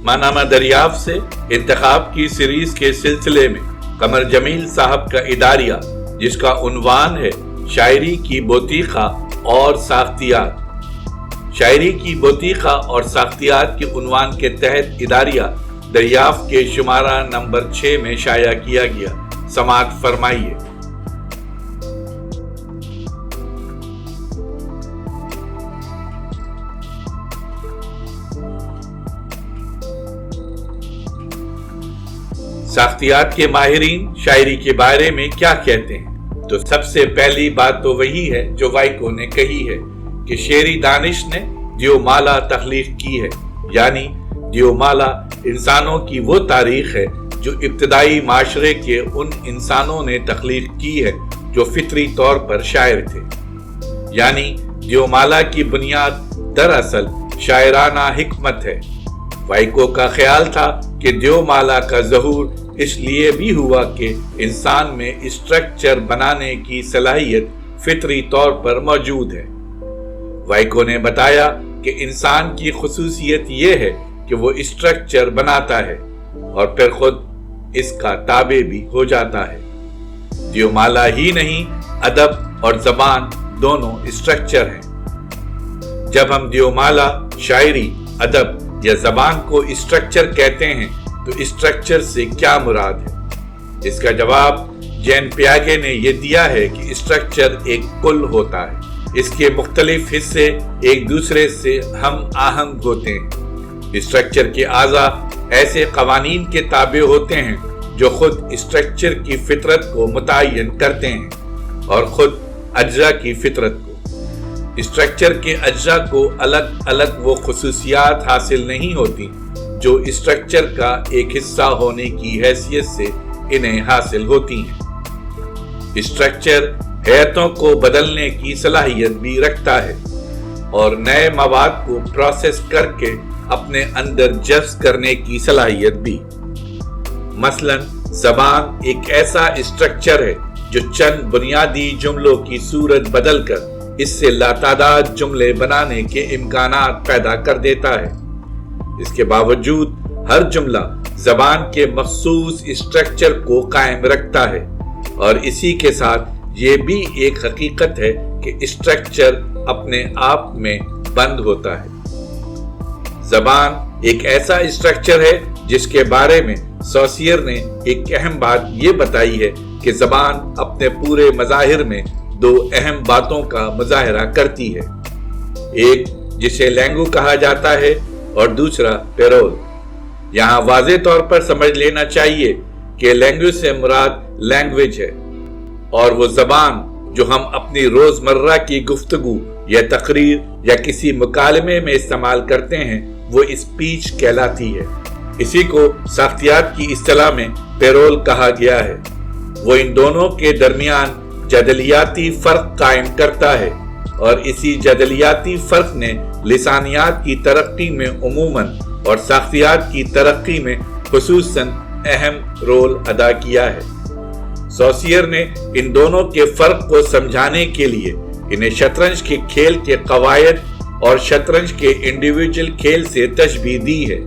ماہنامہ دریافت سے انتخاب کی سیریز کے سلسلے میں قمر جمیل صاحب کا اداریہ، جس کا عنوان ہے شاعری کی بوتیقہ اور ساختیات۔ شاعری کی بوتیقہ اور ساختیات کے عنوان کے تحت اداریہ دریافت کے شمارہ نمبر 6 میں شائع کیا گیا۔ سماعت فرمائیے۔ ساختیات کے ماہرین شاعری کے بارے میں کیا کہتے ہیں؟ تو سب سے پہلی بات تو وہی ہے جو وائکو نے کہی ہے کہ شعری دانش نے دیومالا تخلیق کی ہے، یعنی دیومالا انسانوں کی وہ تاریخ ہے جو ابتدائی معاشرے کے ان انسانوں نے تخلیق کی ہے جو فطری طور پر شاعر تھے۔ یعنی دیومالا کی بنیاد دراصل شاعرانہ حکمت ہے۔ وائکو کا خیال تھا کہ دیومالا کا ظہور اس لیے بھی ہوا کہ انسان میں اسٹرکچر بنانے کی صلاحیت فطری طور پر موجود ہے۔ وائکو نے بتایا کہ انسان کی خصوصیت یہ ہے کہ وہ اسٹرکچر بناتا ہے اور پھر خود اس کا تابع بھی ہو جاتا ہے۔ دیومالا ہی نہیں، ادب اور زبان دونوں اسٹرکچر ہیں۔ جب ہم دیومالا، شاعری، ادب یا زبان کو اسٹرکچر کہتے ہیں تو اسٹرکچر سے کیا مراد ہے؟ اس کا جواب جین پیاگے نے یہ دیا ہے کہ اسٹرکچر ایک کل ہوتا ہے، اس کے مختلف حصے ایک دوسرے سے ہم آہنگ ہوتے ہیں۔ اسٹرکچر کے اعضاء ایسے قوانین کے تابع ہوتے ہیں جو خود اسٹرکچر کی فطرت کو متعین کرتے ہیں اور خود اجزاء کی فطرت کو۔ اسٹرکچر کے اجزاء کو الگ الگ وہ خصوصیات حاصل نہیں ہوتی جو اسٹرکچر کا ایک حصہ ہونے کی حیثیت سے انہیں حاصل ہوتی ہیں۔ اسٹرکچر حیاتوں کو بدلنے کی صلاحیت بھی رکھتا ہے اور نئے مواد کو پروسیس کر کے اپنے اندر جذب کرنے کی صلاحیت بھی۔ مثلا زبان ایک ایسا اسٹرکچر ہے جو چند بنیادی جملوں کی صورت بدل کر اس سے لاتعداد جملے بنانے کے امکانات پیدا کر دیتا ہے۔ اس کے باوجود ہر جملہ زبان کے مخصوص اسٹرکچر کو قائم رکھتا ہے اور اسی کے ساتھ یہ بھی ایک حقیقت ہے کہ اسٹرکچر اپنے آپ میں بند ہوتا ہے۔ زبان ایک ایسا اسٹرکچر ہے جس کے بارے میں سوسیئر نے ایک اہم بات یہ بتائی ہے کہ زبان اپنے پورے مظاہر میں دو اہم باتوں کا مظاہرہ کرتی ہے، ایک جسے لینگو کہا جاتا ہے اور دوسرا پیرول۔ یہاں واضح طور پر سمجھ لینا چاہیے کہ لینگو سے مراد لینگویج ہے اور وہ زبان جو ہم اپنی روزمرہ کی گفتگو یا تقریر یا کسی مکالمے میں استعمال کرتے ہیں وہ اسپیچ کہلاتی ہے۔ اسی کو ساختیات کی اصطلاح میں پیرول کہا گیا ہے۔ وہ ان دونوں کے درمیان جدلیاتی فرق قائم کرتا ہے اور اسی جدلیاتی فرق نے لسانیات کی ترقی میں عموماً اور ساختیات کی ترقی میں خصوصاً اہم رول ادا کیا ہے۔ سوسیئر نے ان دونوں کے فرق کو سمجھانے کے لیے انہیں شطرنج کے کھیل کے قواعد اور شطرنج کے انڈیویجول کھیل سے تشبیہ دی ہے۔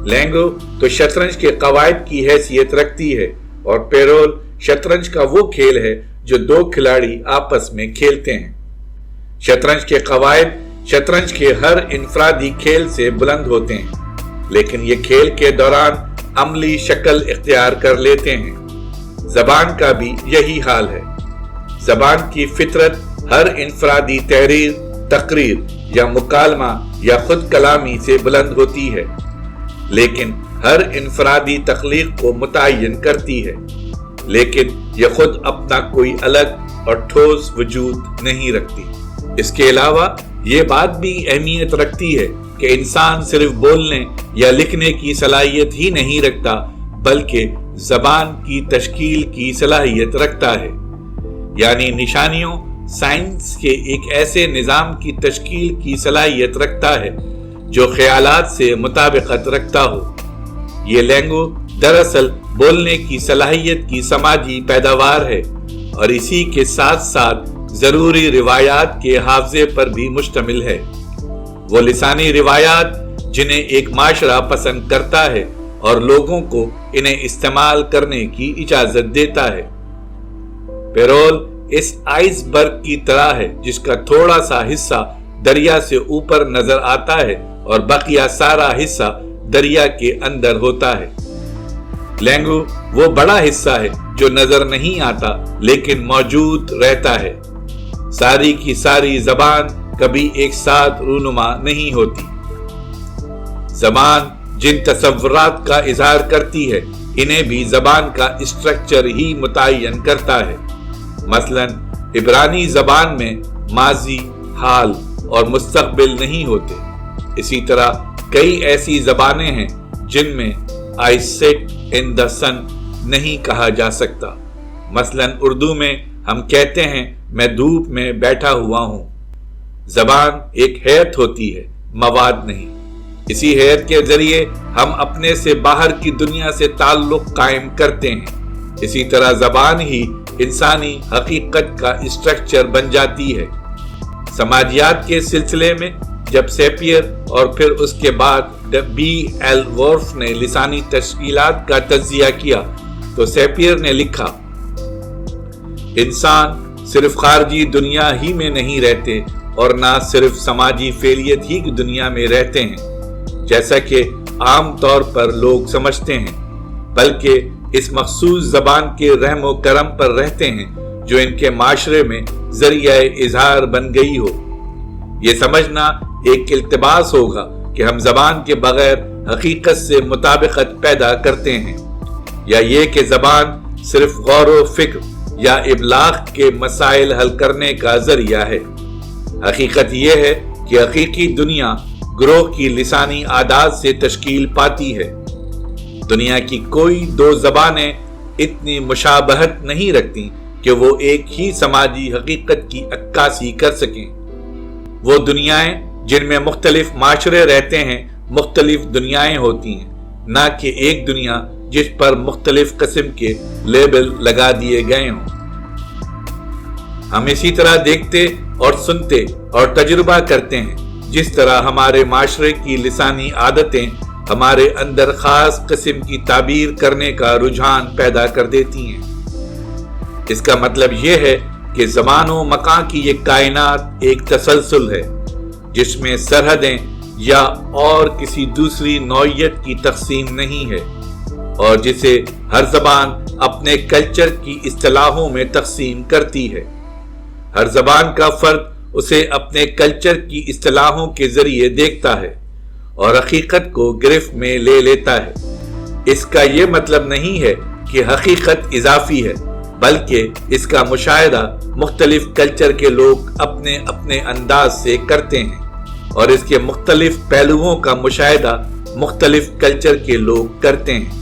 لینگو تو شطرنج کے قواعد کی حیثیت رکھتی ہے اور پیرول شطرنج کا وہ کھیل ہے جو دو کھلاڑی آپس میں کھیلتے ہیں۔ شطرنج کے قواعد شطرنج کے ہر انفرادی کھیل سے بلند ہوتے ہیں، لیکن یہ کھیل کے دوران عملی شکل اختیار کر لیتے ہیں۔ زبان کا بھی یہی حال ہے۔ زبان کی فطرت ہر انفرادی تحریر، تقریر یا مکالمہ یا خود کلامی سے بلند ہوتی ہے، لیکن ہر انفرادی تخلیق کو متعین کرتی ہے، لیکن یہ خود اپنا کوئی الگ اور ٹھوس وجود نہیں رکھتی۔ اس کے علاوہ یہ بات بھی اہمیت رکھتی ہے کہ انسان صرف بولنے یا لکھنے کی صلاحیت ہی نہیں رکھتا بلکہ زبان کی تشکیل کی صلاحیت رکھتا ہے، یعنی نشانیوں سائنس کے ایک ایسے نظام کی تشکیل کی صلاحیت رکھتا ہے جو خیالات سے مطابقت رکھتا ہو۔ یہ لینگو دراصل بولنے کی صلاحیت کی سماجی پیداوار ہے اور اسی کے ساتھ ساتھ ضروری روایات کے حافظے پر بھی مشتمل ہے۔ وہ لسانی روایات जिन्हें एक माशरा पसंद करता है और लोगों को इन्हें इस्तेमाल करने की इजाजत देता है। पेरोल इस आइसबर्ग की तरह है जिसका थोड़ा सा हिस्सा दरिया से ऊपर नजर आता है और बकिया सारा हिस्सा दरिया के अंदर होता है। लैंगू वो बड़ा हिस्सा है जो नजर नहीं आता लेकिन मौजूद रहता है। सारी की सारी जबान कभी एक साथ रूनुमा नहीं होती। जबान जिन तसव्वुरात का इजहार करती है इन्हें भी जबान का स्ट्रक्चर ही मुतय्यन करता है। मसलन इब्रानी जबान में माजी, हाल और मुस्तकबिल नहीं होते। इसी तरह कई ऐसी जबानें हैं जिनमें आई सिट इन द सन नहीं कहा जा सकता। मसलन उर्दू में हम कहते हैं मैं धूप में बैठा हुआ हूं। जबान एक हैत होती है, मवाद नहीं। इसी हैत के जरिए हम अपने से बाहर की दुनिया से ताल्लुक कायम करते हैं। इसी तरह जबान ही इंसानी हकीकत का स्ट्रक्चर बन जाती है। समाजियात के सिलसिले में जब सेपियर और फिर उसके बाद B.L. वोल्फ ने लिसानी तश्कीलात का तज्जिया किया तो सेपियर ने लिखा, इंसान सिर्फ खारजी दुनिया ही में नहीं रहते और ना सिर्फ समाजी फेलियत ही की दुनिया में रहते हैं जैसा कि आम तौर पर लोग समझते हैं, बल्कि इस मखसूस जबान के रहमो करम पर रहते हैं जो इनके माशरे में जरिया इजहार बन गई हो। ये समझना एक इल्तिबास होगा कि हम जबान के बगैर हकीकत से मुताबिकत पैदा करते हैं, या ये कि जबान सिर्फ गौर व फिक्र या इबलाग के मसाइल हल करने का जरिया है। हकीकत ये है कि हकीकी दुनिया ग्रोह की लिसानी आदात से तश्कील पाती है। दुनिया की कोई दो जबानें इतनी मुशाबहत नहीं रखती कि वो एक ही समाजी हकीकत की अक्कासी कर सकें। वो दुनियाएं जिनमें मुख्तलिफ माशरे रहते हैं मुख्तलिफ दुनियाएं होती हैं, ना कि एक दुनिया जिस पर मुख्तलिफ किस्म के लेबल लगा दिए गए हों। हम इसी तरह देखते और सुनते और तजुर्बा करते हैं जिस तरह हमारे माशरे की लिसानी आदतें हमारे अंदर खास किस्म की ताबीर करने का रुझान पैदा कर देती हैं। इसका मतलब यह है कि ज़मानो मकान की ये कायनात एक तसलसल है जिसमें सरहदें या और किसी दूसरी नौइयत की तकसीम नहीं है और जिसे हर जबान अपने कल्चर की इस्तिलाहों में तकसीम करती है। हर जबान का फर्द उसे अपने कल्चर की इस्तिलाहों के जरिए देखता है और हकीकत को गिरफ्त में ले लेता है। इसका यह मतलब नहीं है कि हकीकत इजाफी है, बल्कि इसका मुशाहिदा मुख्तलिफ कल्चर के लोग अपने अपने अंदाज से करते हैं और इसके मुख्तलिफ पहलुओं का मुशाहिदा मुख्तलिफ कल्चर के लोग करते हैं।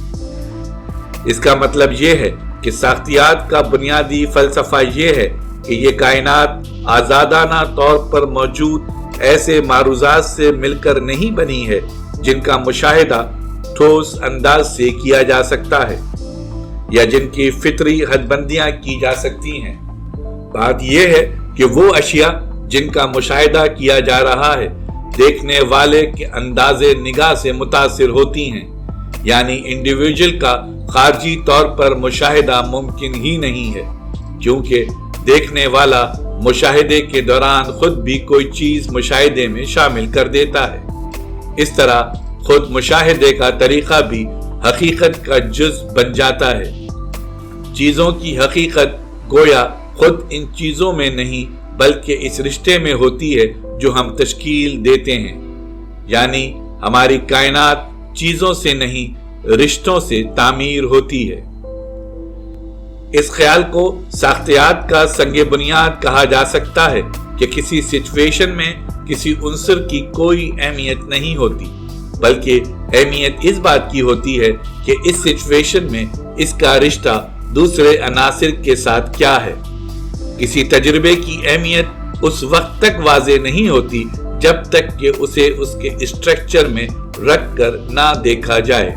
इसका मतलब यह है कि साख्तियात का बुनियादी फलसफा यह है कि ये कायनात आजादाना तौर पर मौजूद ऐसे मारूजात से मिलकर नहीं बनी है जिनका मुशाहिदा ठोस अंदाज से किया जा सकता है या जिनकी फितरी हदबंदियां की जा सकती हैं। बात यह है कि वो अशिया जिनका मुशाहिदा किया जा रहा है देखने वाले के अंदाजे निगाह से मुतासिर होती हैं, यानी इंडिविजुअल का खारजी तौर पर मुशाहिदा मुमकिन ही नहीं है क्योंकि देखने वाला मुशाहिदे के दौरान खुद भी कोई चीज मुशाहिदे में शामिल कर देता है। इस तरह खुद मुशाहिदे का तरीका भी हकीकत का जुज़ बन जाता है। चीजों की हकीकत गोया खुद इन चीजों में नहीं बल्कि इस रिश्ते में होती है जो हम तश्कील देते हैं, यानी हमारी कायनात चीजों से नहीं रिश्तों से तामीर होती है। इस ख्याल को साख्तियात का संगे बुनियाद कहा जा सकता है कि किसी सिचुएशन में किसी उन्सर की कोई अहमियत नहीं होती, बल्कि अहमियत इस बात की होती है कि इस सिचुएशन में इसका रिश्ता दूसरे अनासिर के साथ क्या है। किसी तजुर्बे की अहमियत उस वक्त तक वाज़े नहीं होती जब तक कि उसे उसके स्ट्रक्चर में रख कर ना देखा जाए।